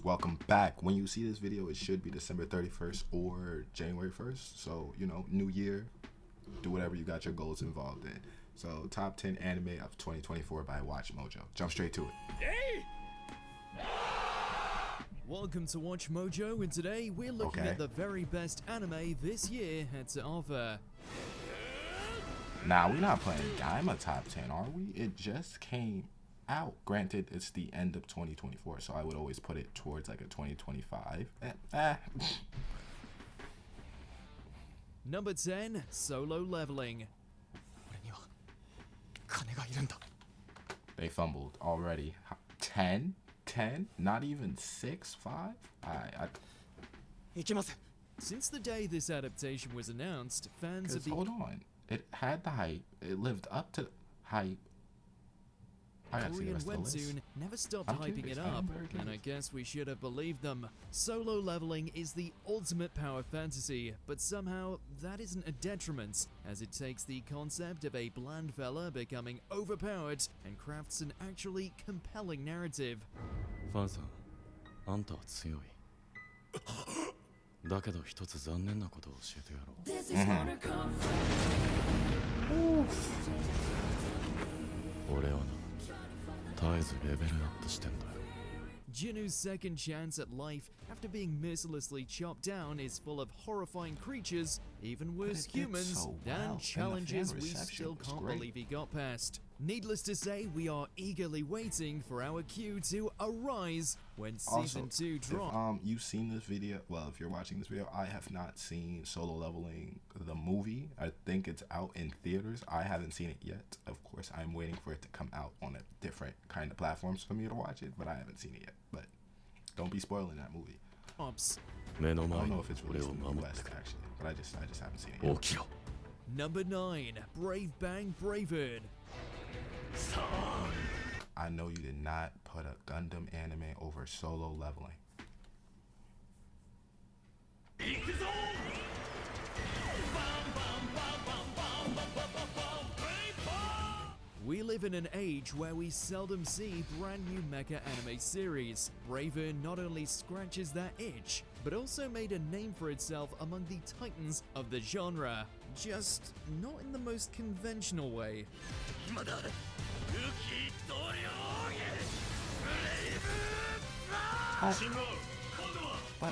welcome back. When you see this video, it should be December 31st or January 1st. So, you know, new year, do whatever you got your goals involved in. So, top 10 anime of 2024 by Watch Mojo. Jump straight to it. Hey! Welcome to Watch Mojo, and today we're looking at the very best anime this year had to offer. Nah, we're not playing Gaima top 10, are we? It just came out. Granted, it's the end of 2024, so I would always put it towards like a 2025. Number 10, Solo Leveling. They fumbled already. 10? 10? Not even 6? 5? Since the day this adaptation was announced, fans of the... Hold on. It had the hype. It lived up to hype. Korean webtoon never stopped hyping it up, and I guess we should have believed them. Solo Leveling is the ultimate power fantasy, but somehow that isn't a detriment, as it takes the concept of a bland fella becoming overpowered and crafts an actually compelling narrative. Father, あんたは強い。だけど一つ残念なことを教えてやろう。俺はな、絶えずレベルアップしてんだよ。Jinu's second chance at life after being mercilessly chopped down is full of horrifying creatures, even worse humans, and challenges we still can't believe he got past. Needless to say, we are eagerly waiting for our cue to arise when Season 2 drops. If you've seen this video, well, if you're watching this video, I have not seen Solo Leveling, the movie. I think it's out in theaters. I haven't seen it yet. Of course, I'm waiting for it to come out on a different kind of platforms for me to watch it, but I haven't seen it yet. But don't be spoiling that movie. I don't know if it's released in the West, actually, but I just haven't seen it yet. Number 9, Brave Bravern. I know you did not put a Gundam anime over Solo Leveling. We live in an age where we seldom see brand new mecha anime series. Bravern not only scratches that itch, but also made a name for itself among the titans of the genre. Just not in the most conventional way. But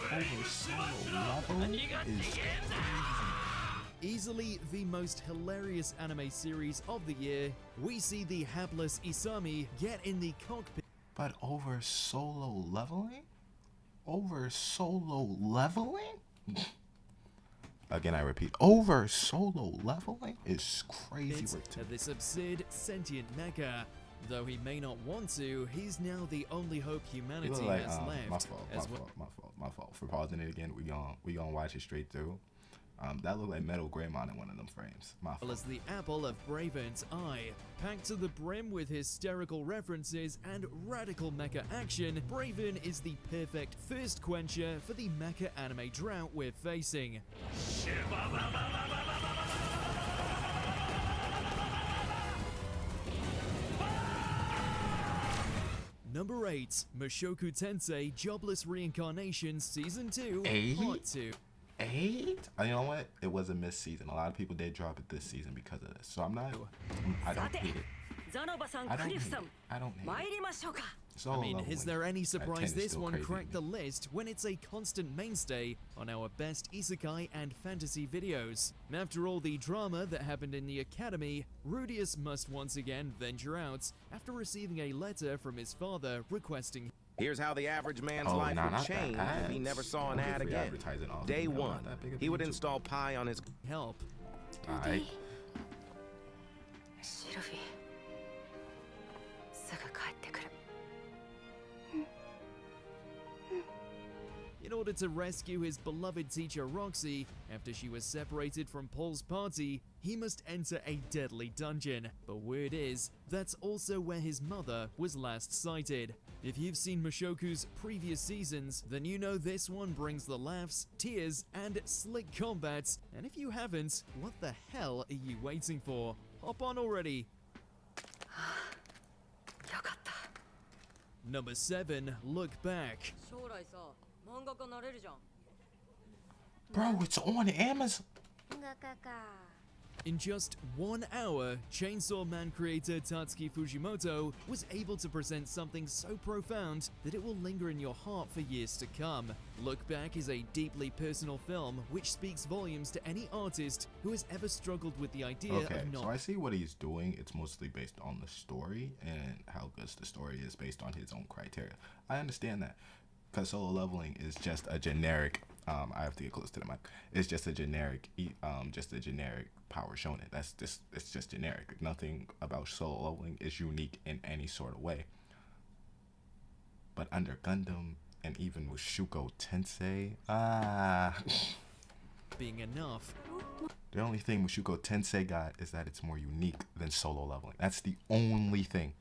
over Solo Leveling is crazy. Easily the most hilarious anime series of the year, we see the hapless Isami get in the cockpit. But over Solo Leveling? Over Solo Leveling? Again, I repeat, over Solo Leveling is crazy work to me. This absurd sentient mecha. Though he may not want to, he's now the only hope humanity has left. My fault for pausing it again. We gonna watch it straight through. That looked like Metal Greymon in one of them frames. My fault. As the apple of Bravern's eye, packed to the brim with hysterical references and radical mecha action, Bravern is the perfect thirst quencher for the mecha anime drought we're facing. Number 8, Mushoku Tensei Jobless Reincarnation Season 2, Part 2. 8? You know what? It was a missed season. A lot of people did drop it this season because of this. So I don't hate it. I don't hate it. I mean, is there any surprise this one cracked the list when it's a constant mainstay on our best isekai and fantasy videos? After all the drama that happened in the academy, Rudius must once again venture out after receiving a letter from his father requesting. Here's how the average man's life would change if he never saw an ad again. Day 1, he would install Pi on his help. Alright. In order to rescue his beloved teacher Roxy after she was separated from Paul's party, he must enter a deadly dungeon. But word is, that's also where his mother was last sighted. If you've seen Mushoku's previous seasons, then you know this one brings the laughs, tears, and slick combats. And if you haven't, what the hell are you waiting for? Hop on already! Number 7, Look Back. Bro, it's on Amazon. In just 1 hour, Chainsaw Man creator Tatsuki Fujimoto was able to present something so profound that it will linger in your heart for years to come. Look Back is a deeply personal film which speaks volumes to any artist who has ever struggled with the idea Okay, of not... so I see what he's doing. It's mostly based on the story and how good the story is based on his own criteria. I understand that, because Solo Leveling is just a generic... I have to get close to the mic. It's just a generic, power shonen. It's just generic. Nothing about Solo Leveling is unique in any sort of way. But under Gundam and even Mushoku Tensei, being enough. The only thing Mushoku Tensei got is that it's more unique than Solo Leveling. That's the only thing.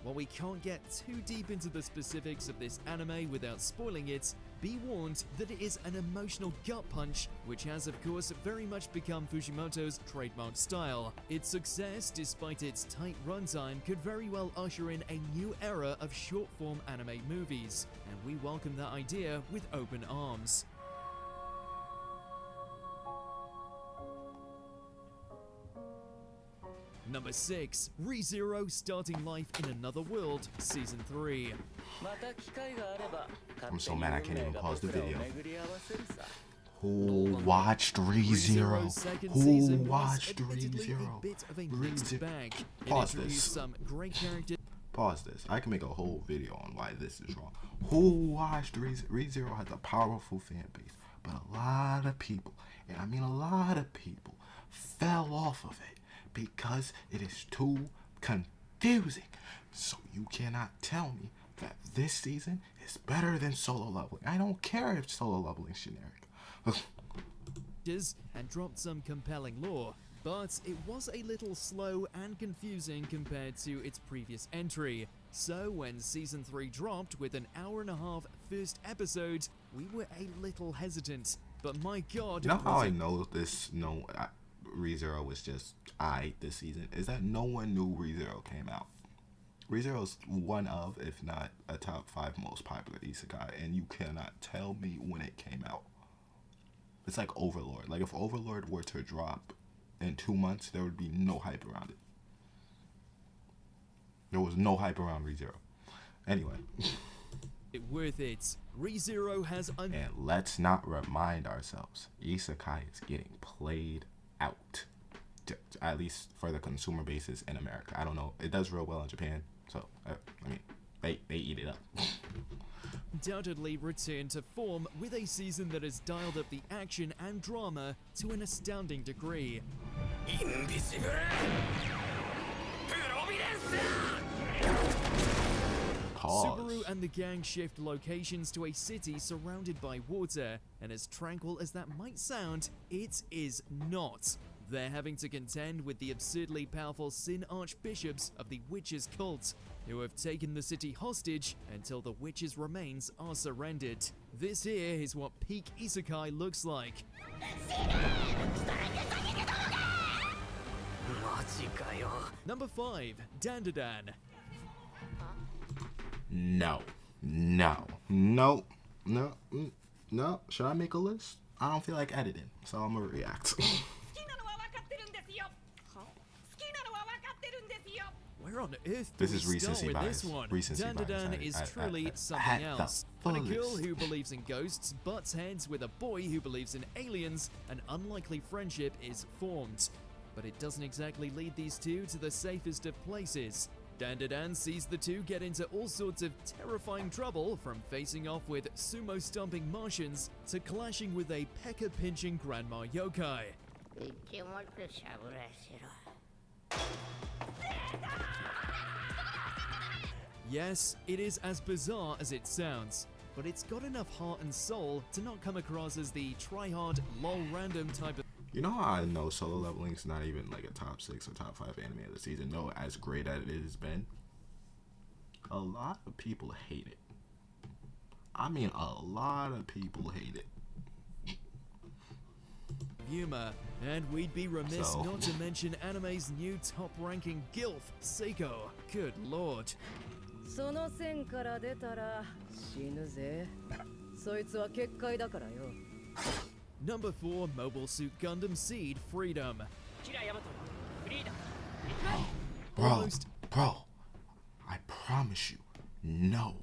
While we can't get too deep into the specifics of this anime without spoiling it, be warned that it is an emotional gut punch, which has of course very much become Fujimoto's trademark style. Its success, despite its tight runtime, could very well usher in a new era of short-form anime movies, and we welcome that idea with open arms. Number 6, ReZero Starting Life in Another World, Season 3. I'm so mad I can't even pause the video. Who watched ReZero? Who watched ReZero? Pause this. Pause this. I can make a whole video on why this is wrong. Who watched ReZero? Has a powerful fan base, but a lot of people, and I mean a lot of people, fell off of it because it is too confusing. So you cannot tell me that this season is better than Solo Leveling. I don't care if Solo Leveling is generic. And dropped some compelling lore, but it was a little slow and confusing compared to its previous entry. So when Season 3 dropped with an hour-and-a-half first episode, we were a little hesitant. But my god... You know how I know this? ReZero was just this season, is that no one knew ReZero came out. ReZero is one of, if not a top 5 most popular isekai, and you cannot tell me when it came out. It's like Overlord. Like if Overlord were to drop in 2 months, there would be no hype around it. There was no hype around ReZero. Anyway. Worth it. ReZero has and let's not remind ourselves, isekai is getting played out, at least for the consumer basis in America. I don't know, it does real well in Japan, so I mean they eat it up. Undoubtedly returned to form with a season that has dialed up the action and drama to an astounding degree. Subaru and the gang shift locations to a city surrounded by water, and as tranquil as that might sound, it is not. They're having to contend with the absurdly powerful Sin Archbishops of the Witches cult, who have taken the city hostage until the witches' remains are surrendered. This here is what peak isekai looks like. Number 5, Dandadan. No. Should I make a list? I don't feel like editing, so I'm gonna react. Where on earth this is recency bias. Dandadan is truly something else. When a girl who believes in ghosts butts heads with a boy who believes in aliens, an unlikely friendship is formed. But it doesn't exactly lead these two to the safest of places. Dandadan sees the two get into all sorts of terrifying trouble, from facing off with sumo-stomping Martians to clashing with a pecker-pinching grandma yokai. Yes, it is as bizarre as it sounds, but it's got enough heart and soul to not come across as the try-hard, lol-random type of... You know how I know Solo Leveling is not even like a top 6 or top 5 anime of the season, though as great as it has been? A lot of people hate it. I mean, a lot of people hate it. humor. And we'd be remiss not to mention anime's new top-ranking gilf, Seiko. Good lord. その線から出たら死ぬぜ。そいつは結界だからよ。Number 4, Mobile Suit Gundam Seed Freedom. Bro, I promise you, no.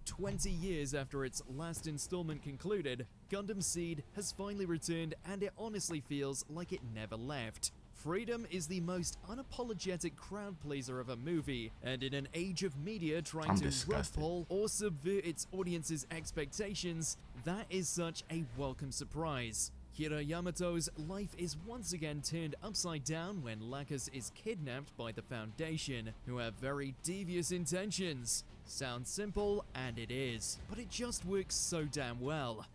20 years after its last installment concluded, Gundam Seed has finally returned, and it honestly feels like it never left. Freedom is the most unapologetic crowd pleaser of a movie, and in an age of media trying to rug pull or subvert its audience's expectations, that is such a welcome surprise. Kira Yamato's life is once again turned upside down when Lacus is kidnapped by the Foundation, who have very devious intentions. Sounds simple, and it is, but it just works so damn well.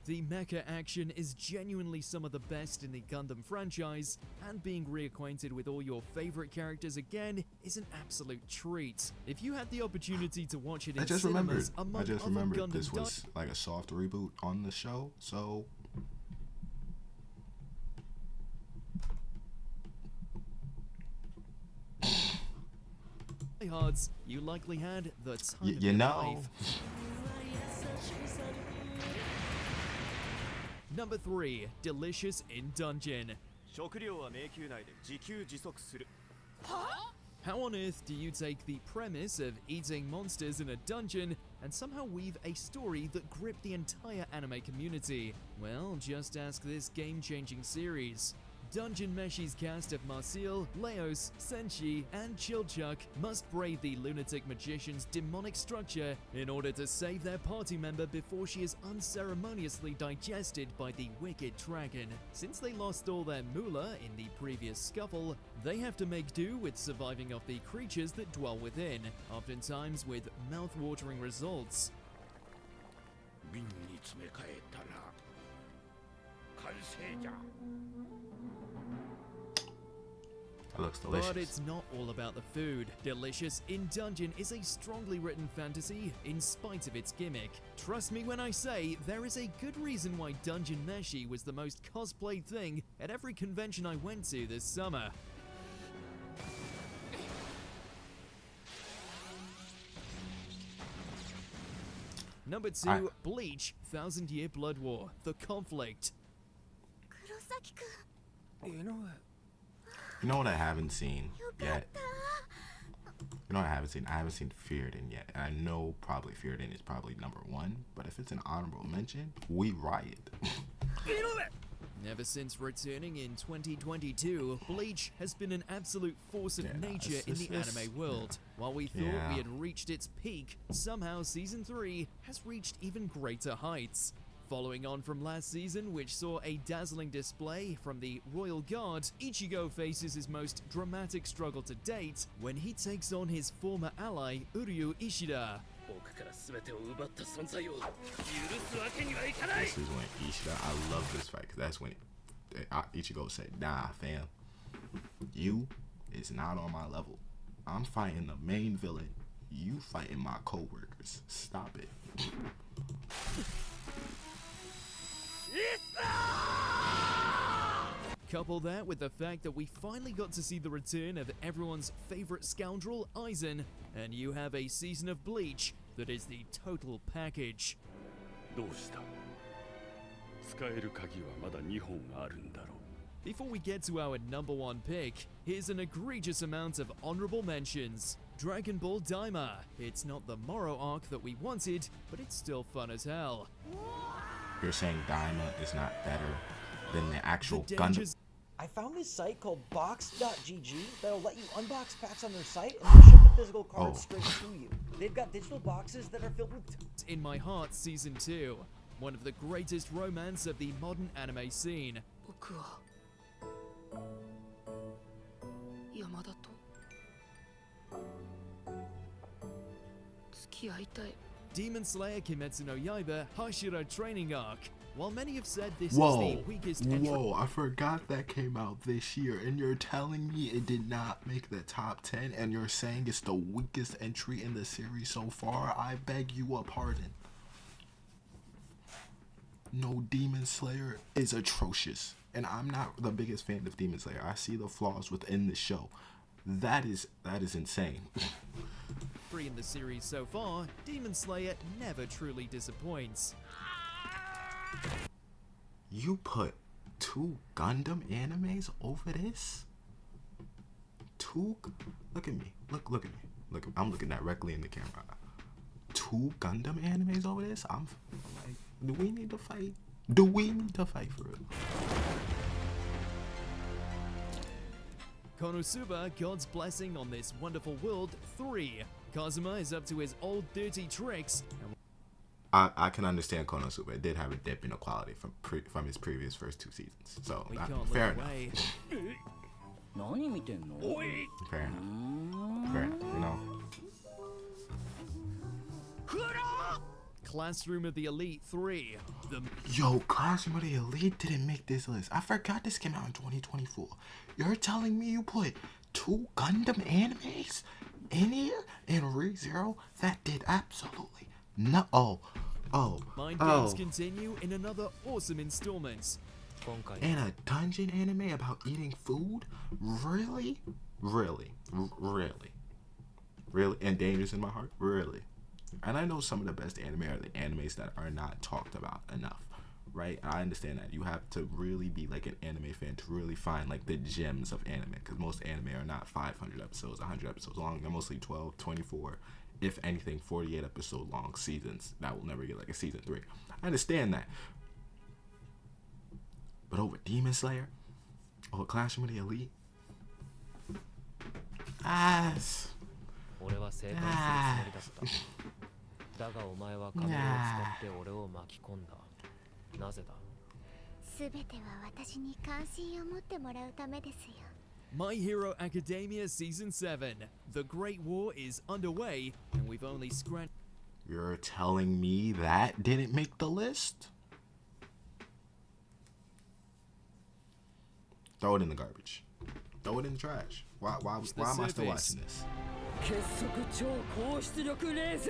The mecha action is genuinely some of the best in the Gundam franchise, and being reacquainted with all your favorite characters again is an absolute treat. If you had the opportunity to watch it in cinemas, I just remembered this was like a soft reboot on the show, so diehards, you likely had the time of you your know. life. Number 3, Delicious in Dungeon. How on earth do you take the premise of eating monsters in a dungeon and somehow weave a story that gripped the entire anime community? Well, just ask this game-changing series. Dungeon Meshi's cast of Marcel, Leos, Senshi, and Chilchuk must brave the lunatic magician's demonic structure in order to save their party member before she is unceremoniously digested by the wicked dragon. Since they lost all their moolah in the previous scuffle, they have to make do with surviving off the creatures that dwell within, oftentimes with mouth-watering results. It looks delicious. But it's not all about the food. Delicious in Dungeon is a strongly written fantasy in spite of its gimmick. Trust me when I say there is a good reason why Dungeon Meshi was the most cosplayed thing at every convention I went to this summer. Number 2, Bleach, Thousand Year Blood War, The Conflict. You know what I haven't seen yet? You know what I haven't seen? I haven't seen Fearden yet. And I know probably Fearden is probably number 1, but if it's an honorable mention, we riot. Ever since returning in 2022, Bleach has been an absolute force of nature in the anime world. While we thought we had reached its peak, somehow Season 3 has reached even greater heights. Following on from last season, which saw a dazzling display from the Royal Guard, Ichigo faces his most dramatic struggle to date when he takes on his former ally, Uryu Ishida. This is when Ishida, I love this fight, because that's when Ichigo said, nah fam, you is not on my level. I'm fighting the main villain, you fighting my co-workers. Stop it. Couple that with the fact that we finally got to see the return of everyone's favorite scoundrel, Aizen, and you have a season of Bleach that is the total package. Before we get to our number 1 pick, here's an egregious amount of honorable mentions. Dragon Ball Daima. It's not the Moro arc that we wanted, but it's still fun as hell. You're saying Daima is not better than the actual Gundam? I found this site called box.gg that'll let you unbox packs on their site and they'll ship the physical cards straight to you. They've got digital boxes that are filled with In My Heart Season 2, one of the greatest romance of the modern anime scene. Demon Slayer Kimetsu no Yaiba Hashira Training Arc. While many have said this is the weakest entry. Whoa, I forgot that came out this year, and you're telling me it did not make the top 10, and you're saying it's the weakest entry in the series so far? I beg you a pardon. No, Demon Slayer is atrocious, and I'm not the biggest fan of Demon Slayer. I see the flaws within the show. That is insane. In the series so far, Demon Slayer never truly disappoints. You put 2 Gundam animes over this? 2? Look at me. Look at me. Look, I'm looking directly in the camera. 2 Gundam animes over this? I'm like, do we need to fight? Do we need to fight for it? Konosuba, God's Blessing on This Wonderful World 3. Kazuma is up to his old dirty tricks. I can understand Konosuba. It did have a dip in the quality from his previous first 2 seasons. So fair enough. Fair enough. Fair enough, you know. Classroom of the Elite 3. Yo, Classroom of the Elite didn't make this list. I forgot this came out in 2024. You're telling me you put 2 Gundam animes in here in ReZero? That did absolutely no. Mind games continue in another awesome installment. And a dungeon anime about eating food? Really? Really? And Dangerous in My Heart? Really? And I know some of the best anime are the animes that are not talked about enough, right? I understand that. You have to really be like an anime fan to really find like the gems of anime, because most anime are not 500 episodes, 100 episodes long. They're mostly 12, 24, if anything, 48 episode long seasons that will never get like a season 3. I understand that. But over Demon Slayer, over Classroom of the Elite, My Hero Academia Season 7. The Great War is underway, and we've only scratched. You're telling me that didn't make the list? Throw it in the garbage. Throw it in the trash. Why am I still watching this?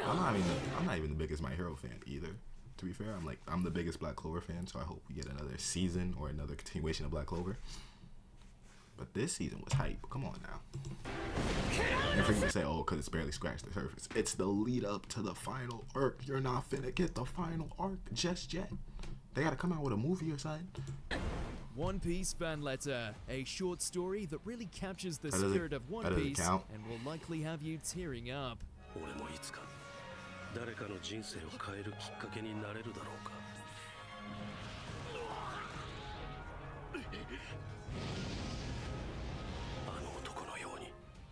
I'm not even the biggest My Hero fan either. To be fair, I'm the biggest Black Clover fan, so I hope we get another season or another continuation of Black Clover. But this season was hype. Come on now. And for you to say, oh, because it's barely scratched the surface. It's the lead up to the final arc. You're not finna get the final arc just yet. They gotta come out with a movie or something. One Piece Fan Letter, a short story that really captures the spirit of One Piece and will likely have you tearing up.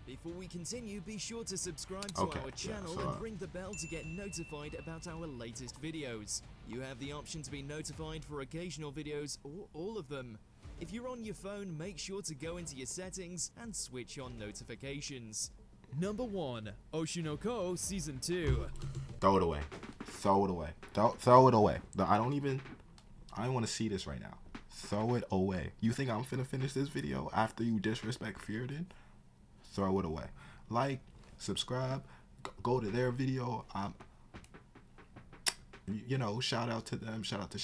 Before we continue, be sure to subscribe to our channel and ring the bell to get notified about our latest videos. You have the option to be notified for occasional videos or all of them. If you're on your phone, make sure to go into your settings and switch on notifications. Number 1, Oshinoko Season 2. Throw it away. Throw it away. Throw it away. I don't want to see this right now. Throw it away. You think I'm finna finish this video after you disrespect Fearden? Throw it away. Like, subscribe, go to their video. You know, shout out to them. Shout out to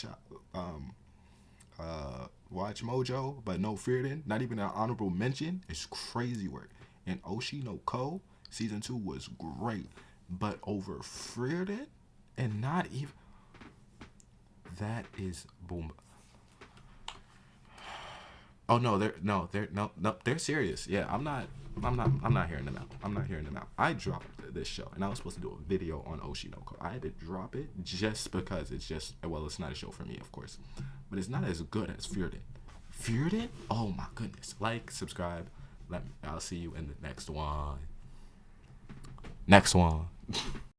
Watch Mojo, but no Fearden. Not even an honorable mention. It's crazy work. And Oshinoko Season 2 was great, but over Fearden, and not even. That is boom. Oh no, they're serious. Yeah, I'm not hearing them out. I'm not hearing them out. I dropped this show, and I was supposed to do a video on Oshinoko. I had to drop it just because it's not a show for me, of course, but it's not as good as Fearden. Fearden? Oh my goodness! Like, subscribe. I'll see you in the next one.